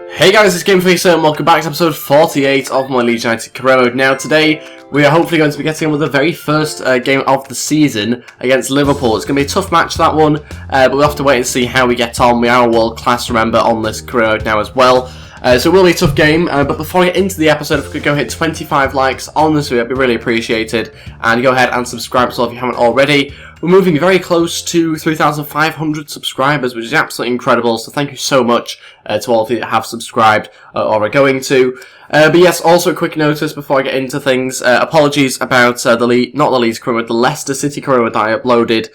Hey guys, it's Ep48 and welcome back to episode 48 of my Leeds United career mode. Now today, we are hopefully going to be getting on with the very first game of the season against Liverpool. It's going to be a tough match, that one, but we'll have to wait and see how we get on. We are world class, remember, on this career mode now as well. So it will be a tough game, but before I get into the episode, if we could go hit 25 likes on this video, it'd be really appreciated. And go ahead and subscribe as well if you haven't already. We're moving very close to 3,500 subscribers, which is absolutely incredible, so thank you so much to all of you that have subscribed or are going to. But yes, also a quick notice before I get into things. Apologies about the Leeds career mode, the Leicester City career mode that I uploaded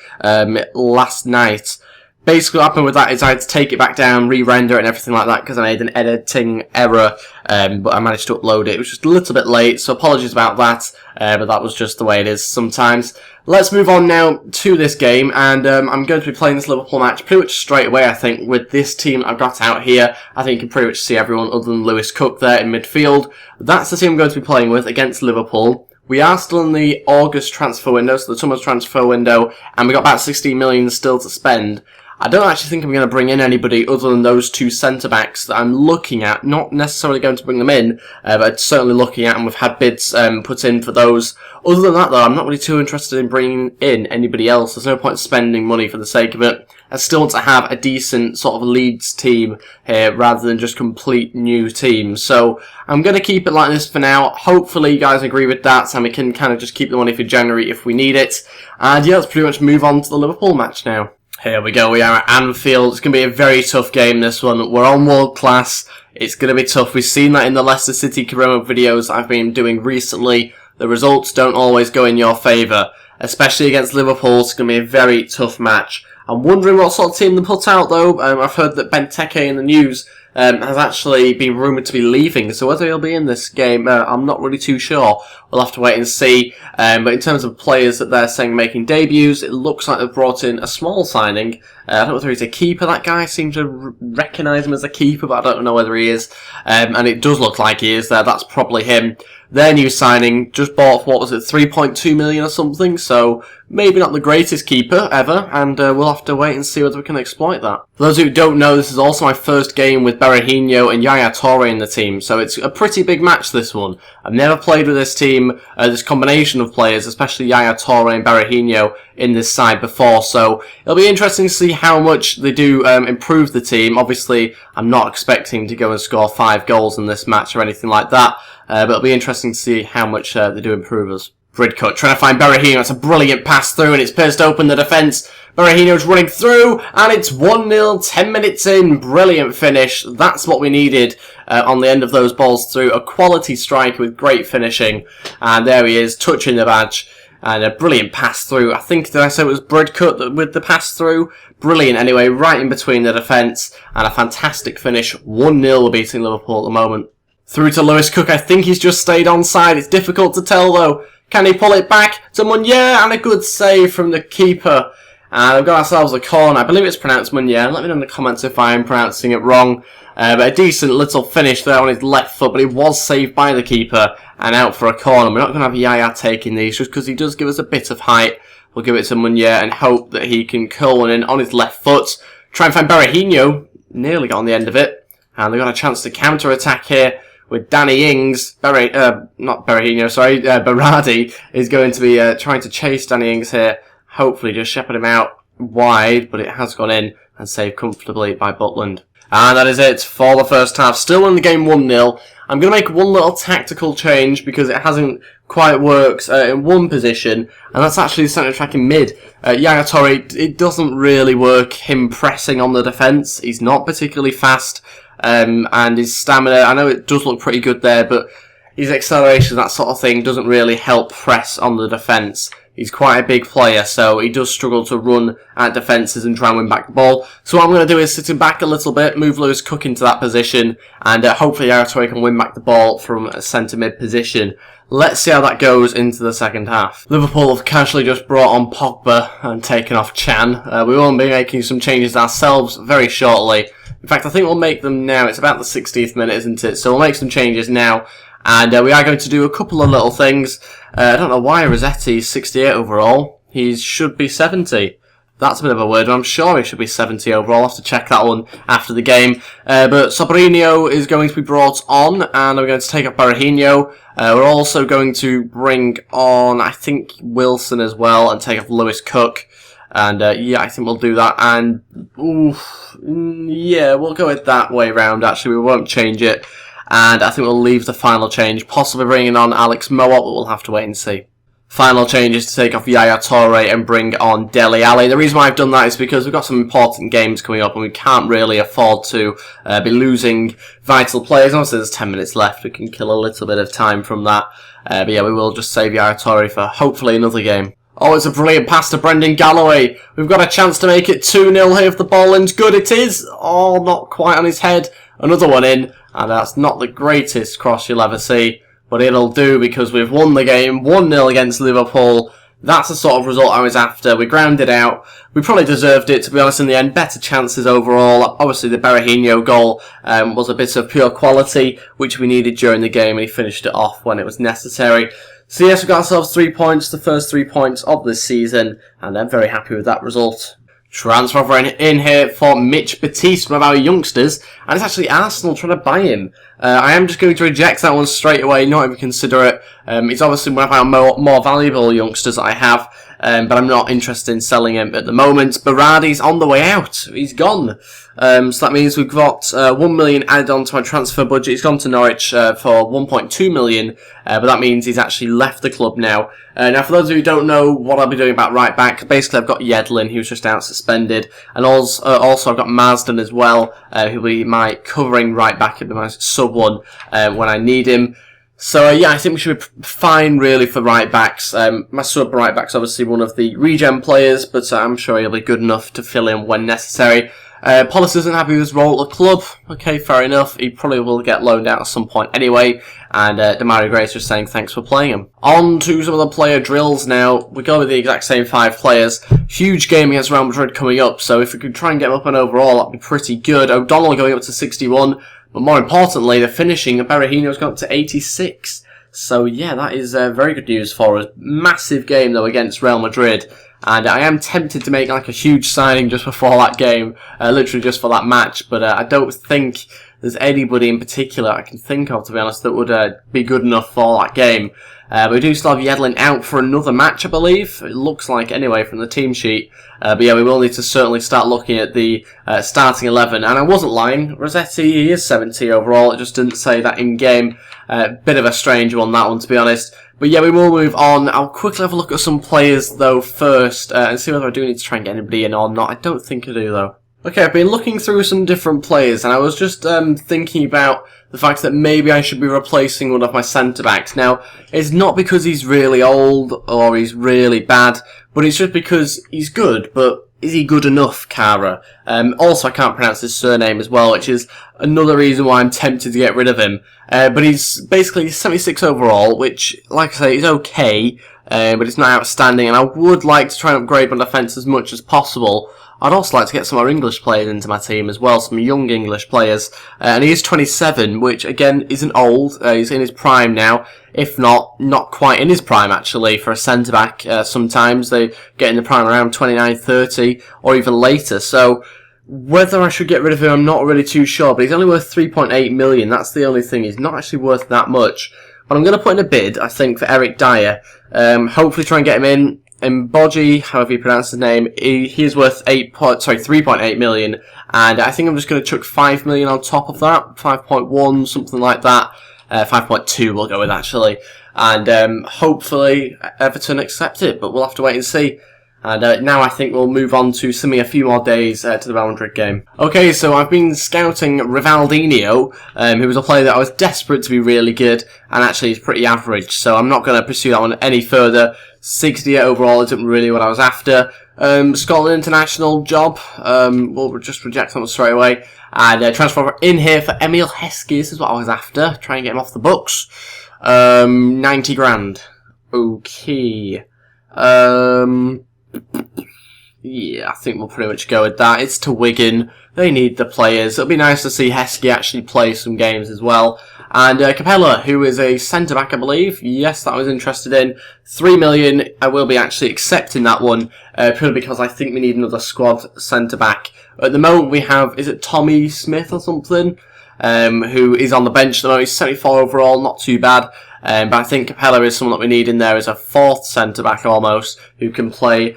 last night. Basically what happened with that is I had to take it back down, re-render it and everything like that because I made an editing error, but I managed to upload it. It was just a little bit late, so apologies about that, but that was just the way it is sometimes. Let's move on now to this game, and I'm going to be playing this Liverpool match pretty much straight away, I think, with this team I've got out here. I think you can pretty much see everyone other than Lewis Cook there in midfield. That's the team I'm going to be playing with against Liverpool. We are still in the August transfer window, so the summer transfer window, and we've got about 16 million still to spend. I don't actually think I'm going to bring in anybody other than those two centre-backs that I'm looking at. Not necessarily going to bring them in, but certainly looking at, and we've had bids put in for those. Other than that, though, I'm not really too interested in bringing in anybody else. There's no point spending money for the sake of it. I still want to have a decent sort of Leeds team here, rather than just complete new teams. So I'm going to keep it like this for now. Hopefully you guys agree with that, and we can kind of just keep the money for January if we need it. And yeah, let's pretty much move on to the Liverpool match now. Here we go, we are at Anfield. It's going to be a very tough game, this one. We're on world class. It's going to be tough. We've seen that in the Leicester City career mode videos I've been doing recently. The results don't always go in your favour, especially against Liverpool. It's going to be a very tough match. I'm wondering what sort of team they put out, though. I've heard that Benteke in the news has actually been rumoured to be leaving, so whether he'll be in this game, I'm not really too sure. We'll have to wait and see. But in terms of players that they're saying making debuts, it looks like they've brought in a small signing. I don't know whether he's a keeper, that guy. I seem to recognise him as a keeper, but I don't know whether he is. And it does look like he is there. That's probably him. Their new signing, just bought for, what was it, 3.2 million or something, so maybe not the greatest keeper ever, and we'll have to wait and see whether we can exploit that. For those who don't know, this is also my first game with Berahino and Yaya Toure in the team, so it's a pretty big match, this one. I've never played with this team, this combination of players, especially Yaya Toure and Berahino in this side before, so it'll be interesting to see how much they do improve the team. Obviously, I'm not expecting to go and score 5 goals in this match or anything like that, but it'll be interesting to see how much they do improve us. Bridcut trying to find Berahino. It's a brilliant pass through, and it's pierced open the defence. Berahino's running through, and it's 1-0, 10 minutes in. Brilliant finish. That's what we needed on the end of those balls through. A quality strike with great finishing. And there he is, touching the badge. And a brilliant pass through. I think, did I say it was Bridcut with the pass through? Brilliant anyway, right in between the defence. And a fantastic finish. 1-0 we're beating Liverpool at the moment. Through to Lewis Cook. I think he's just stayed onside. It's difficult to tell though. Can he pull it back to Meunier? And a good save from the keeper. And we've got ourselves a corner. I believe it's pronounced Meunier. Let me know in the comments if I am pronouncing it wrong. But a decent little finish there on his left foot. But it was saved by the keeper and out for a corner. We're not going to have Yaya taking these just because he does give us a bit of height. We'll give it to Meunier and hope that he can curl one in on his left foot. Try and find Berahino. Nearly got on the end of it. And they've got a chance to counter-attack here with Danny Ings. Berardi is going to be trying to chase Danny Ings here. Hopefully just shepherd him out wide, but it has gone in and saved comfortably by Butland. And that is it for the first half. Still in the game 1-0. I'm going to make one little tactical change because it hasn't quite worked in one position, and that's actually the centre track in mid. Yaya Toure, it doesn't really work him pressing on the defence. He's not particularly fast. And his stamina, I know it does look pretty good there, but his acceleration, that sort of thing, doesn't really help press on the defence. He's quite a big player, so he does struggle to run at defences and try and win back the ball. So what I'm going to do is sit him back a little bit, move Lewis Cook into that position, and hopefully Yaya Toure can win back the ball from a centre mid position. Let's see how that goes into the second half. Liverpool have casually just brought on Pogba and taken off Chan. We will be making some changes ourselves very shortly. In fact, I think we'll make them now. It's about the 60th minute, isn't it? So we'll make some changes now. And we are going to do a couple of little things. I don't know why Rossetti's 68 overall. He should be 70. That's a bit of a weird one. I'm sure he should be 70 overall. I'll have to check that one after the game. But Sobrino is going to be brought on, and we're going to take up Barahino. We're also going to bring on, I think, Wilson as well, and take off Lewis Cook. And yeah, I think we'll do that. And yeah, we'll go it that way round. Actually, we won't change it. And I think we'll leave the final change, possibly bringing on Alex Moat, but we'll have to wait and see. Final change is to take off Yaya Toure and bring on Dele Alli. The reason why I've done that is because we've got some important games coming up and we can't really afford to be losing vital players. Obviously there's 10 minutes left, we can kill a little bit of time from that. But yeah, we will just save Yaya Toure for hopefully another game. Oh, it's a brilliant pass to Brendan Galloway. We've got a chance to make it 2-0 here if the ball lands good. It is. Oh, not quite on his head. Another one in, and that's not the greatest cross you'll ever see. But it'll do because we've won the game 1-0 against Liverpool. That's the sort of result I was after. We grounded out. We probably deserved it, to be honest, in the end. Better chances overall. Obviously, the Barahino goal was a bit of pure quality, which we needed during the game, and he finished it off when it was necessary. So yes, we got ourselves 3 points, the first 3 points of this season, and I'm very happy with that result. Transfer offer in here for Mitch Batiste, one of our youngsters, and it's actually Arsenal trying to buy him. I am just going to reject that one straight away, not even consider it. He's obviously one of our more valuable youngsters that I have, but I'm not interested in selling him at the moment. Berardi's on the way out. He's gone. So that means we've got 1 million added on to our transfer budget. He's gone to Norwich for 1.2 million, but that means he's actually left the club now. Now, for those of you who don't know what I'll be doing about right back, basically I've got Yedlin, who's just out suspended, and also I've got Marsden as well, who'll be my covering right back at the most sub one when I need him. So yeah, I think we should be fine really for right backs. My sub right back's obviously one of the regen players, but I'm sure he'll be good enough to fill in when necessary. Polis isn't happy with his role at the club. Okay, fair enough. He probably will get loaned out at some point anyway. And Demario Gray's just saying thanks for playing him. On to some of the player drills now. We go with the exact same 5 players. Huge game against Real Madrid coming up, so if we could try and get him up and overall, that'd be pretty good. O'Donnell going up to 61, but more importantly, the finishing of Berahino's gone up to 86. So yeah, that is very good news for us. Massive game though against Real Madrid. And I am tempted to make like a huge signing just before that game, literally just for that match, but I don't think there's anybody in particular I can think of, to be honest, that would be good enough for that game. We do still have Yedlin out for another match, I believe. It looks like, anyway, from the team sheet. But yeah, we will need to certainly start looking at the starting 11. And I wasn't lying. Rossetti, he is 70 overall. It just didn't say that in-game. Bit of a strange one, that one, to be honest. But yeah, we will move on. I'll quickly have a look at some players, though, first, and see whether I do need to try and get anybody in or not. I don't think I do, though. Okay, I've been looking through some different players, and I was just thinking about the fact that maybe I should be replacing one of my centre-backs. Now, it's not because he's really old or he's really bad, but it's just because he's good, but is he good enough, Kara? Also, I can't pronounce his surname as well, which is another reason why I'm tempted to get rid of him. But he's basically 76 overall, which, like I say, is okay, but it's not outstanding, and I would like to try and upgrade my defence as much as possible. I'd also like to get some more English players into my team as well, some young English players. And he is 27, which again isn't old. He's in his prime now, if not quite in his prime actually for a centre-back. Sometimes they get in the prime around 29, 30 or even later. So whether I should get rid of him, I'm not really too sure, but he's only worth 3.8 million. That's the only thing. He's not actually worth that much. But I'm going to put in a bid, I think, for Eric Dyer. Hopefully try and get him in. Mboji, however you pronounce his name, he is worth 3.8 million, and I think I'm just going to chuck 5 million on top of that, 5.1, something like that, 5.2 we'll go with actually, and hopefully Everton accept it, but we'll have to wait and see. And now I think we'll move on to a few more days to the Real Madrid game. Okay, so I've been scouting Rivaldinho, who was a player that I was desperate to be really good, and actually he's pretty average, so I'm not going to pursue that one any further. 60 overall isn't really what I was after. Scotland international job, we'll just reject that one straight away. And transfer in here for Emil Heskes is what I was after. Try and get him off the books. 90 grand. Okay. Yeah, I think we'll pretty much go with that. It's to Wigan. They need the players. It'll be nice to see Heskey actually play some games as well. And Capella, who is a centre-back, I believe. Yes, that I was interested in. 3 million. I will be actually accepting that one, purely because I think we need another squad centre-back. At the moment, we have, is it Tommy Smith or something? Who is on the bench at the moment. He's 74 overall, not too bad. But I think Capella is someone that we need in there as a fourth centre-back almost, who can play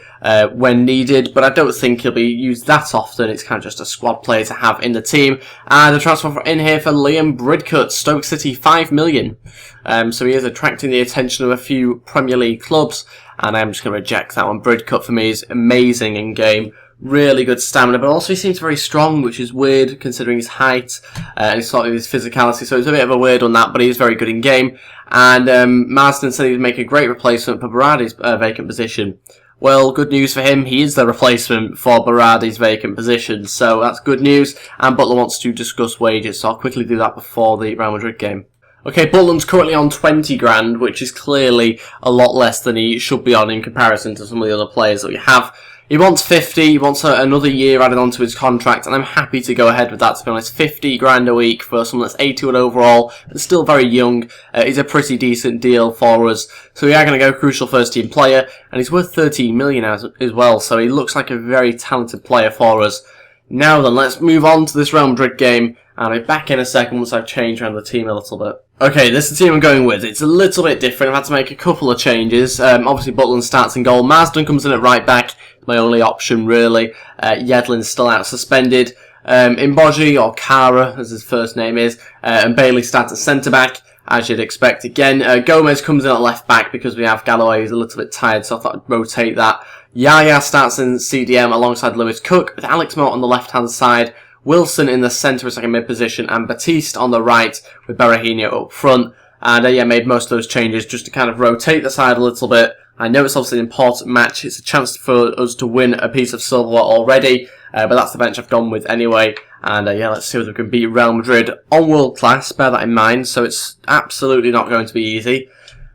when needed, but I don't think he'll be used that often. It's kind of just a squad player to have in the team. And the transfer in here for Liam Bridcut, Stoke City, 5 million. So he is attracting the attention of a few Premier League clubs, and I'm just going to reject that one. Bridcut for me is amazing in game. Really good stamina, but also he seems very strong, which is weird considering his height and his sort of his physicality. So it's a bit of a weird on that, but he is very good in game. And Marsden said he'd make a great replacement for Berardi's vacant position. Well, good news for him. He is the replacement for Berardi's vacant position, so that's good news. And Butler wants to discuss wages, so I'll quickly do that before the Real Madrid game. Okay, Butland's currently on 20 grand, which is clearly a lot less than he should be on in comparison to some of the other players that we have. He wants 50, he wants another year added onto his contract, and I'm happy to go ahead with that, to be honest. 50 grand a week for someone that's 81 overall, but still very young, is a pretty decent deal for us. So we are going to go crucial first team player, and he's worth 13 million as well, so he looks like a very talented player for us. Now then, let's move on to this Real Madrid game, and I'll be back in a second once I've changed around the team a little bit. Okay, this is the team I'm going with. It's a little bit different. I've had to make a couple of changes. Obviously, Butland starts in goal. Marsden comes in at right back. My only option, really. Yedlin's still out suspended. Imboji, or Kara, as his first name is, and Bailey starts at centre-back, as you'd expect again. Gomez comes in at left-back because we have Galloway, who's a little bit tired, so I thought I'd rotate that. Yaya starts in CDM alongside Lewis Cook, with Alex Moat on the left-hand side, Wilson in the centre as like a mid-position, and Batiste on the right with Berahino up front. And yeah, made most of those changes just to kind of rotate the side a little bit. I know it's obviously an important match. It's a chance for us to win a piece of silverware already, but that's the bench I've gone with anyway. And yeah, let's see whether we can beat Real Madrid on world class. Bear that in mind. So it's absolutely not going to be easy.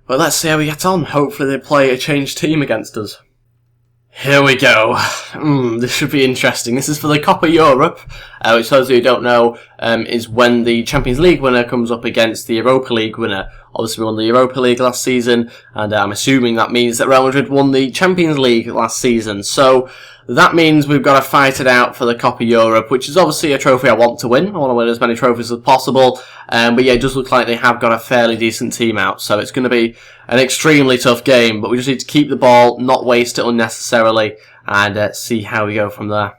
But let's see how we get on. Hopefully they play a changed team against us. Here we go. This should be interesting. This is for the Copa Europe, which those of you who don't know, is when the Champions League winner comes up against the Europa League winner. Obviously we won the Europa League last season, and I'm assuming that means that Real Madrid won the Champions League last season. So that means we've got to fight it out for the Copa Europe, which is obviously a trophy I want to win. I want to win as many trophies as possible. But yeah, it does look like they have got a fairly decent team out. So it's going to be an extremely tough game, but we just need to keep the ball, not waste it unnecessarily, and see how we go from there.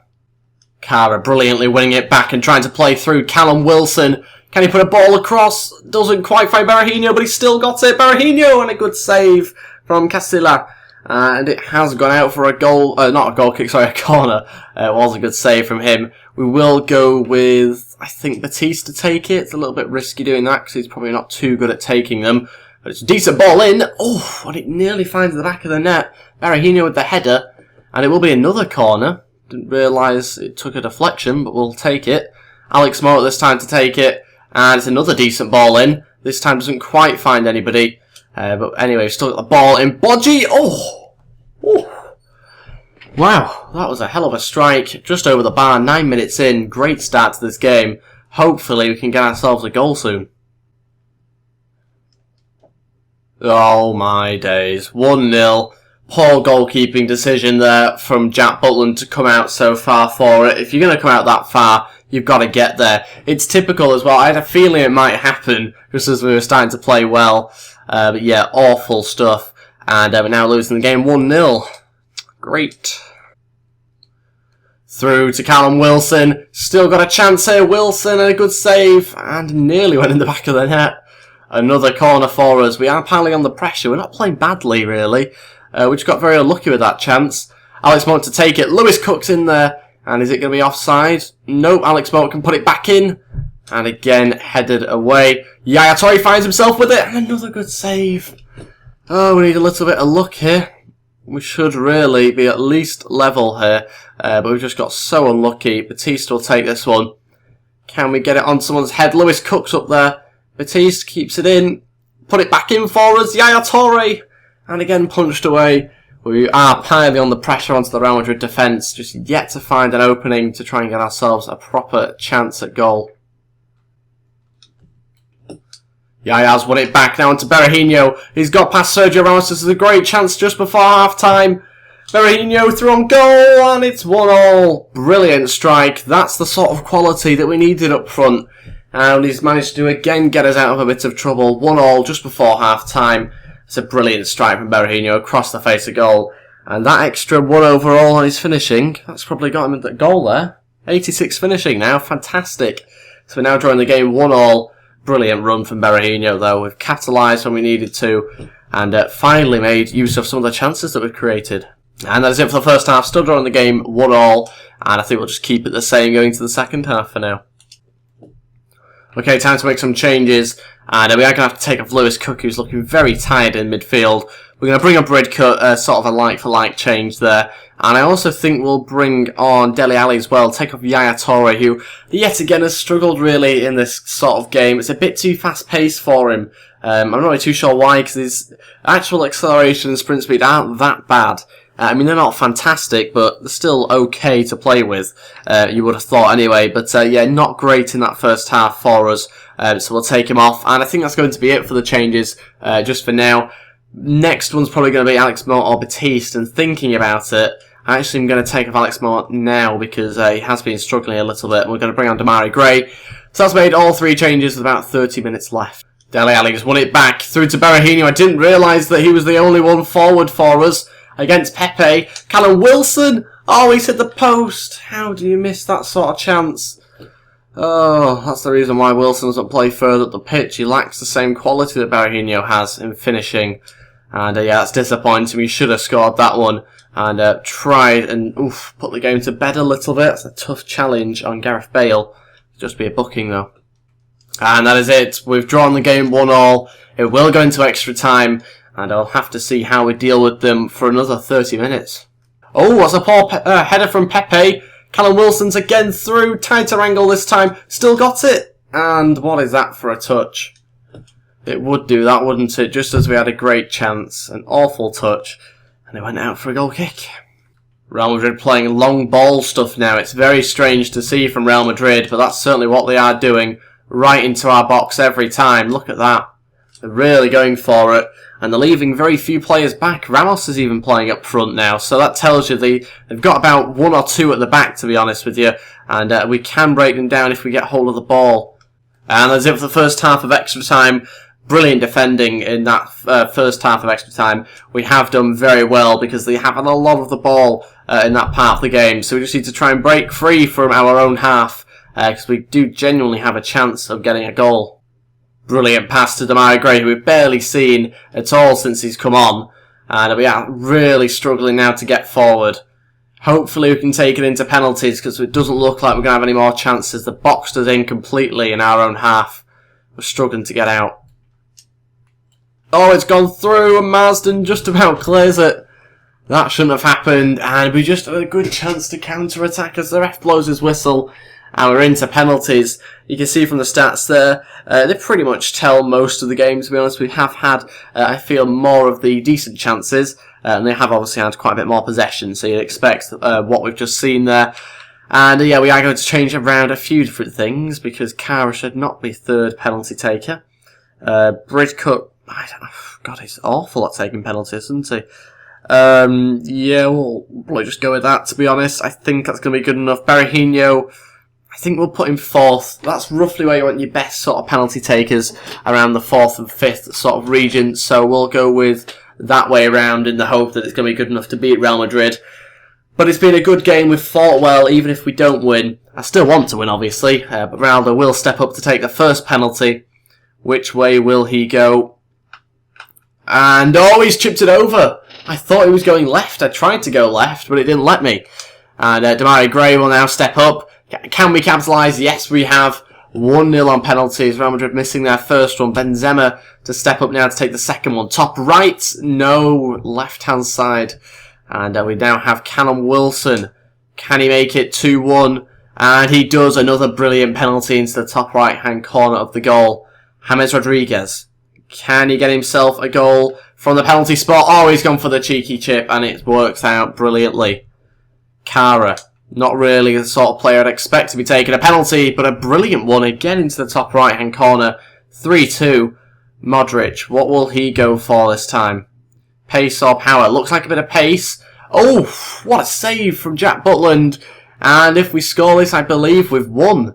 Kara brilliantly winning it back and trying to play through Callum Wilson. Can he put a ball across? Doesn't quite find Berahino, but he still got it. Berahino, and a good save from Castilla. And it has gone out for a goal, not a goal kick, sorry, a corner. It was a good save from him. We will go with, I think, Batiste to take it. It's a little bit risky doing that because he's probably not too good at taking them. But it's a decent ball in. Oh, and it nearly finds the back of the net. Berahino with the header. And it will be another corner. Didn't realise it took a deflection, but we'll take it. Alex Moat this time to take it. And it's another decent ball in. This time doesn't quite find anybody. But anyway, we've still got the ball in. Bodgy! Oh! Wow, that was a hell of a strike. Just over the bar, 9 minutes in. Great start to this game. Hopefully we can get ourselves a goal soon. Oh my days. 1-0. Poor goalkeeping decision there from Jack Butland to come out so far for it. If you're going to come out that far, you've got to get there. It's typical as well. I had a feeling it might happen just as we were starting to play well. But yeah, awful stuff. And we're now losing the game 1-0. Great. Through to Callum Wilson. Still got a chance here. Wilson, and a good save. And nearly went in the back of the net. Another corner for us. We are piling on the pressure. We're not playing badly, really. We just got very unlucky with that chance. Alex Moat to take it. Lewis Cook's in there. And is it going to be offside? Nope, Alex Moat can put it back in. And again, headed away. Yaya Toure finds himself with it. And another good save. Oh, we need a little bit of luck here. We should really be at least level here. But we've just got so unlucky. Batiste will take this one. Can we get it on someone's head? Lewis Cook's up there. Batiste keeps it in. Put it back in for us. Yaya Toure. And again, punched away. We are piling on the pressure onto the Real Madrid defence, just yet to find an opening to try and get ourselves a proper chance at goal. Yaya's won it back now into Berahino. He's got past Sergio Ramos. This is a great chance just before half-time. Berahino through on goal, and it's 1-1. Brilliant strike. That's the sort of quality that we needed up front. And he's managed to again get us out of a bit of trouble. 1-1 just before half-time. It's a brilliant strike from Berahino across the face of goal. And that extra 1 overall on his finishing, that's probably got him at the goal there. 86 finishing now. Fantastic. So we're now drawing the game 1-1. Brilliant run from Berahino, though. We've capitalised when we needed to, and finally made use of some of the chances that we've created. And that is it for the first half. Still drawing the game 1-1, and I think we'll just keep it the same going to the second half for now. Okay, time to make some changes, and we are going to have to take off Lewis Cook, who's looking very tired in midfield. We're going to bring on Bridcut, sort of a like-for-like change there. And I also think we'll bring on Dele Alli as well, take off Yaya Toure, who yet again has struggled really in this sort of game. It's a bit too fast-paced for him. I'm not really too sure why, because his actual acceleration and sprint speed aren't that bad. I mean, they're not fantastic, but they're still okay to play with, you would have thought anyway. But yeah, not great in that first half for us, so we'll take him off. And I think that's going to be it for the changes, just for now. Next one's probably going to be Alex Mort or Batiste, and thinking about it, I actually am going to take off Alex Mort now because he has been struggling a little bit. We're going to bring on Demarai Gray. So that's made all 3 changes with about 30 minutes left. Dele Alli has won it back through to Berahino. I didn't realise that he was the only one forward for us against Pepe. Callum Wilson! Oh, he's hit the post! How do you miss that sort of chance? Oh, that's the reason why Wilson doesn't play further up the pitch. He lacks the same quality that Berahino has in finishing. And yeah, that's disappointing. We should have scored that one. And tried and put the game to bed a little bit. It's a tough challenge on Gareth Bale. It'll just be a booking though. And that is it. We've drawn the game 1-1. It will go into extra time. And I'll have to see how we deal with them for another 30 minutes. Oh, that's a poor header from Pepe. Callum Wilson's again through. Tighter angle this time. Still got it. And what is that for a touch? It would do that, wouldn't it? Just as we had a great chance. An awful touch. And it went out for a goal kick. Real Madrid playing long ball stuff now. It's very strange to see from Real Madrid, but that's certainly what they are doing. Right into our box every time. Look at that. They're really going for it. And they're leaving very few players back. Ramos is even playing up front now. So that tells you they've got about 1 or 2 at the back, to be honest with you. And we can break them down if we get hold of the ball. And that's it for the first half of extra time. Brilliant defending in that first half of extra time. We have done very well because they have had a lot of the ball in that part of the game. So we just need to try and break free from our own half because we do genuinely have a chance of getting a goal. Brilliant pass to Demarai Gray, who we've barely seen at all since he's come on. And we are really struggling now to get forward. Hopefully we can take it into penalties because it doesn't look like we're going to have any more chances. They've boxed us in completely in our own half. We're struggling to get out. Oh, it's gone through and Marsden just about clears it. That shouldn't have happened, and we just had a good chance to counter-attack as the ref blows his whistle. And we're into penalties. You can see from the stats there, they pretty much tell most of the games, to be honest. We have had, I feel, more of the decent chances, and they have obviously had quite a bit more possession, so you'd expect what we've just seen there. And yeah, we are going to change around a few different things, because Kara should not be third penalty taker. Bridcut, God, he's awful at taking penalties, isn't he? Yeah, we'll probably just go with that, to be honest. I think that's going to be good enough. Berahino, I think we'll put him 4th. That's roughly where you want your best sort of penalty takers, around the 4th and 5th sort of region. So we'll go with that way around in the hope that it's going to be good enough to beat Real Madrid. But it's been a good game. We've fought well, even if we don't win. I still want to win, obviously, but Ronaldo will step up to take the first penalty. Which way will he go? And oh, he's chipped it over. I thought he was going left. I tried to go left, but it didn't let me. And Demarai Gray will now step up. Can we capitalise? Yes, we have. 1-0 on penalties. Real Madrid missing their first one. Benzema to step up now to take the second one. Top right. No. Left-hand side. And we now have Callum Wilson. Can he make it 2-1? And he does. Another brilliant penalty into the top right-hand corner of the goal. James Rodriguez. Can he get himself a goal from the penalty spot. Oh, he's gone for the cheeky chip, and it works out brilliantly. Kara, not really the sort of player I'd expect to be taking a penalty, but a brilliant one again into the top right-hand corner. 3-2. Modric, what will he go for this time? Pace or power? Looks like a bit of pace. Oh, what a save from Jack Butland. And if we score this, I believe we've won.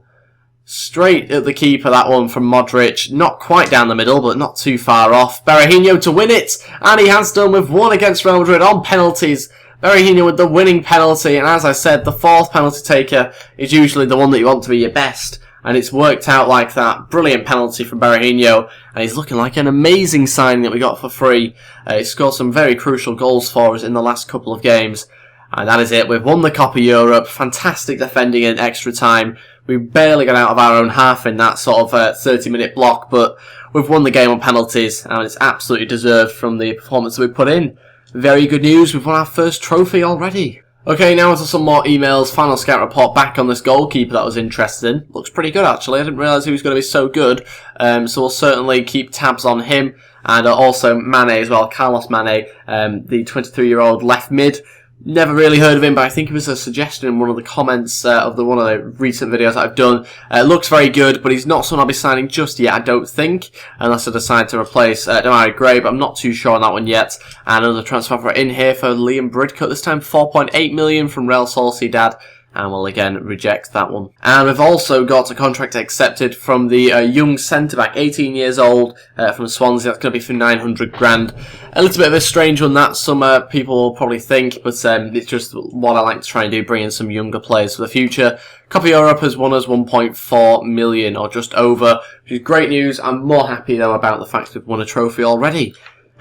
Straight at the keeper, that one from Modric. Not quite down the middle, but not too far off. Berahino to win it. And he has done. We've won against Real Madrid on penalties. Berahino with the winning penalty. And as I said, the fourth penalty taker is usually the one that you want to be your best. And it's worked out like that. Brilliant penalty from Berahino. And he's looking like an amazing signing that we got for free. He scored some very crucial goals for us in the last couple of games. And that is it. We've won the Copa Europe. Fantastic defending in extra time. We barely got out of our own half in that sort of 30-minute block. But we've won the game on penalties. And it's absolutely deserved from the performance that we put in. Very good news. We've won our first trophy already. Okay, now onto some more emails. Final scout report back on this goalkeeper that I was interested in. Looks pretty good, actually. I didn't realise he was going to be so good. So we'll certainly keep tabs on him. And also Mane as well. Carlos Mane, the 23-year-old left mid. Never really heard of him, but I think it was a suggestion in one of the comments of one of the recent videos that I've done. Looks very good, but he's not someone I'll be signing just yet, I don't think, unless I decide to replace Demarai Gray, but I'm not too sure on that one yet. And another transfer offer in here for Liam Bridcut, this time 4.8 million from Real Sociedad. And we'll again reject that one. And we've also got a contract accepted from the young centre-back, 18 years old, from Swansea. That's going to be for 900 grand. A little bit of a strange one that some people will probably think, but it's just what I like to try and do, bring in some younger players for the future. Copa Europe has won us 1.4 million, or just over, which is great news. I'm more happy, though, about the fact we've won a trophy already.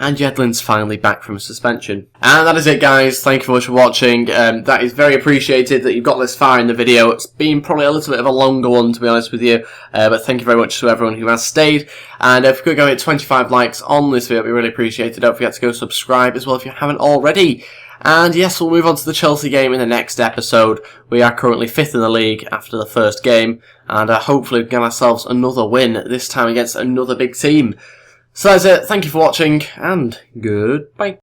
And Yedlin's finally back from suspension. And that is it, guys. Thank you very much for watching. That is very appreciated that you've got this far in the video. It's been probably a little bit of a longer one, to be honest with you. But thank you very much to everyone who has stayed. And if we could go hit 25 likes on this video, it'd be really appreciated. Don't forget to go subscribe as well if you haven't already. And yes, we'll move on to the Chelsea game in the next episode. We are currently 5th in the league after the first game. And hopefully we can get ourselves another win, this time against another big team. So that's it. Thank you for watching, and goodbye.